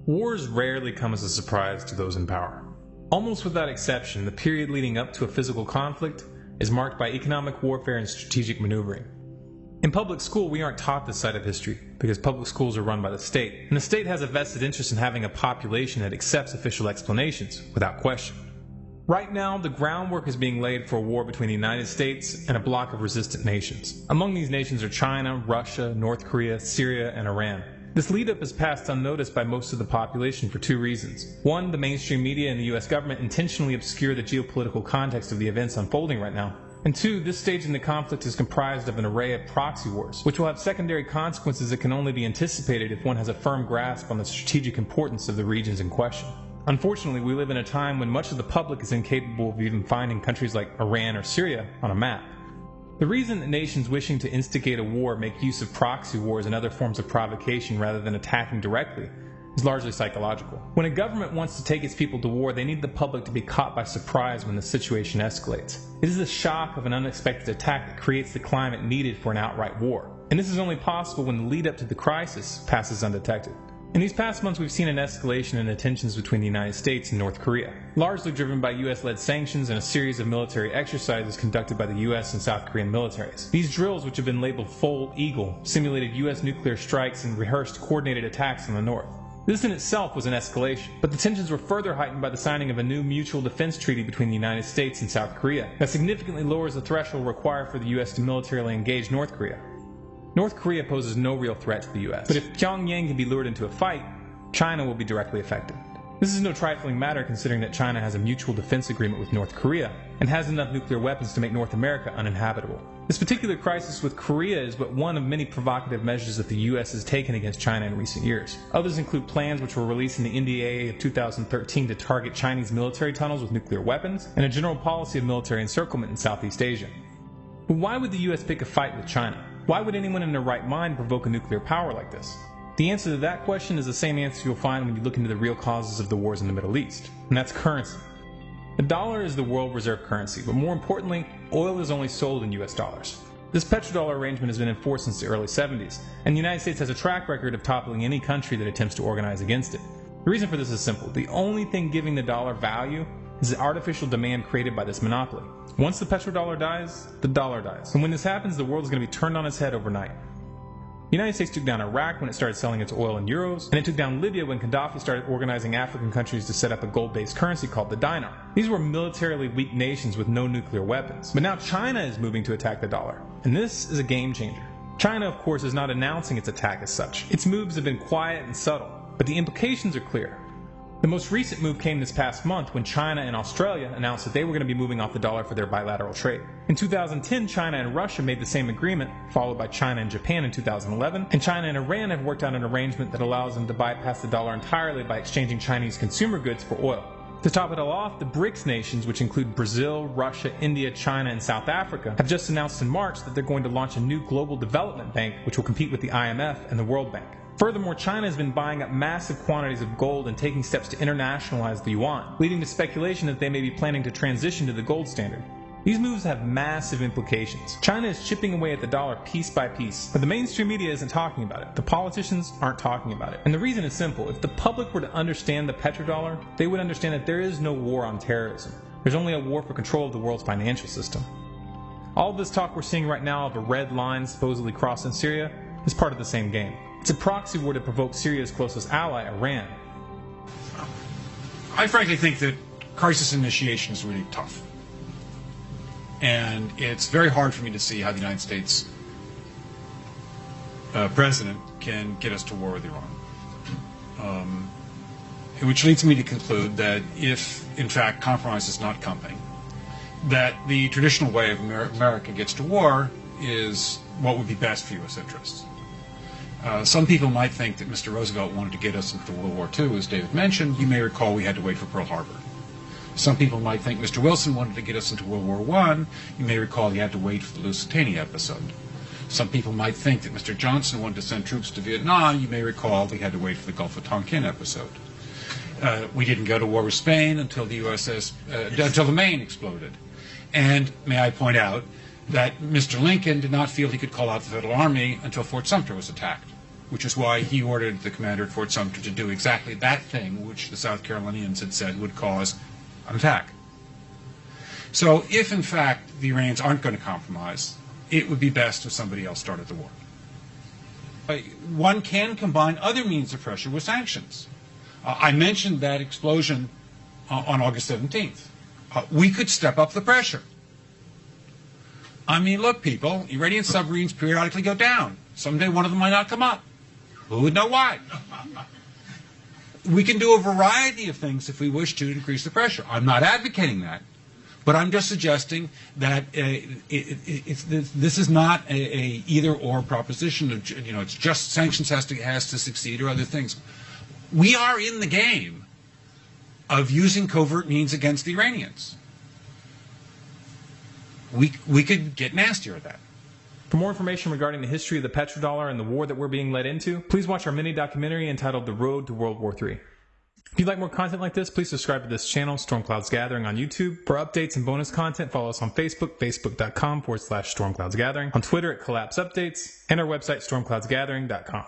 Wars rarely come as a surprise to those in power. Almost without exception, the period leading up to a physical conflict is marked by economic warfare and strategic maneuvering. In public school, we aren't taught this side of history because public schools are run by the state, and the state has a vested interest in having a population that accepts official explanations without question. Right now, the groundwork is being laid for a war between the United States and a bloc of resistant nations. Among these nations are China, Russia, North Korea, Syria, and Iran. This lead-up is passed unnoticed by most of the population for two reasons. One, the mainstream media and the US government intentionally obscure the geopolitical context of the events unfolding right now. And two, this stage in the conflict is comprised of an array of proxy wars, which will have secondary consequences that can only be anticipated if one has a firm grasp on the strategic importance of the regions in question. Unfortunately, we live in a time when much of the public is incapable of even finding countries like Iran or Syria on a map. The reason that nations wishing to instigate a war make use of proxy wars and other forms of provocation rather than attacking directly is largely psychological. When a government wants to take its people to war, they need the public to be caught by surprise when the situation escalates. It is the shock of an unexpected attack that creates the climate needed for an outright war. And this is only possible when the lead up to the crisis passes undetected. In these past months, we've seen an escalation in the tensions between the United States and North Korea, largely driven by US-led sanctions and a series of military exercises conducted by the US and South Korean militaries. These drills, which have been labeled Fold Eagle, simulated US nuclear strikes and rehearsed coordinated attacks on the North. This in itself was an escalation, but the tensions were further heightened by the signing of a new mutual defense treaty between the United States and South Korea that significantly lowers the threshold required for the US to militarily engage North Korea. North Korea poses no real threat to the US, but if Pyongyang can be lured into a fight, China will be directly affected. This is no trifling matter considering that China has a mutual defense agreement with North Korea and has enough nuclear weapons to make North America uninhabitable. This particular crisis with Korea is but one of many provocative measures that the US has taken against China in recent years. Others include plans which were released in the NDAA of 2013 to target Chinese military tunnels with nuclear weapons, and a general policy of military encirclement in Southeast Asia. But why would the US pick a fight with China? Why would anyone in their right mind provoke a nuclear power like this? The answer to that question is the same answer you'll find when you look into the real causes of the wars in the Middle East, and that's currency. The dollar is the world reserve currency, but more importantly, oil is only sold in US dollars. This petrodollar arrangement has been enforced since the early 70s, and the United States has a track record of toppling any country that attempts to organize against it. The reason for this is simple. The only thing giving the dollar value is the artificial demand created by this monopoly. Once the petrodollar dies, the dollar dies. And when this happens, the world is going to be turned on its head overnight. The United States took down Iraq when it started selling its oil in euros, and it took down Libya when Gaddafi started organizing African countries to set up a gold-based currency called the dinar. These were militarily weak nations with no nuclear weapons. But now China is moving to attack the dollar, and this is a game changer. China, of course, is not announcing its attack as such. Its moves have been quiet and subtle, but the implications are clear. The most recent move came this past month when China and Australia announced that they were going to be moving off the dollar for their bilateral trade. In 2010, China and Russia made the same agreement, followed by China and Japan in 2011, and China and Iran have worked out an arrangement that allows them to bypass the dollar entirely by exchanging Chinese consumer goods for oil. To top it all off, the BRICS nations, which include Brazil, Russia, India, China, and South Africa, have just announced in March that they're going to launch a new global development bank which will compete with the IMF and the World Bank. Furthermore, China has been buying up massive quantities of gold and taking steps to internationalize the yuan, leading to speculation that they may be planning to transition to the gold standard. These moves have massive implications. China is chipping away at the dollar piece by piece, but the mainstream media isn't talking about it. The politicians aren't talking about it. And the reason is simple. If the public were to understand the petrodollar, they would understand that there is no war on terrorism. There's only a war for control of the world's financial system. All of this talk we're seeing right now of a red line supposedly crossed in Syria is part of the same game. It's a proxy war to provoke Syria's closest ally, Iran. I frankly think that crisis initiation is really tough. And it's very hard for me to see how the United States president can get us to war with Iran. Which leads me to conclude that if, in fact, compromise is not coming, that the traditional way of America gets to war is what would be best for U.S. interests. Some people might think that Mr. Roosevelt wanted to get us into World War II, as David mentioned. You may recall we had to wait for Pearl Harbor. Some people might think Mr. Wilson wanted to get us into World War I. You may recall he had to wait for the Lusitania episode. Some people might think that Mr. Johnson wanted to send troops to Vietnam. You may recall he had to wait for the Gulf of Tonkin episode. We didn't go to war with Spain until until the Maine exploded. And may I point out that Mr. Lincoln did not feel he could call out the Federal Army until Fort Sumter was attacked. which is why he ordered the commander at Fort Sumter to do exactly that thing which the South Carolinians had said would cause an attack. So if, in fact, the Iranians aren't going to compromise, it would be best if somebody else started the war. One can combine other means of pressure with sanctions. I mentioned that explosion on August 17th. We could step up the pressure. I mean, look, people, Iranian submarines periodically go down. Someday one of them might not come up. Who would know why? We can do a variety of things if we wish to increase the pressure. I'm not advocating that. But I'm just suggesting that this is not a either-or proposition. It's just sanctions has to succeed or other things. We are in the game of using covert means against the Iranians. We could get nastier at that. For more information regarding the history of the petrodollar and the war that we're being led into, please watch our mini-documentary entitled The Road to World War III. If you'd like more content like this, please subscribe to this channel, Storm Clouds Gathering, on YouTube. For updates and bonus content, follow us on Facebook, facebook.com/StormCloudsGathering, on Twitter at Collapse Updates, and our website, stormcloudsgathering.com.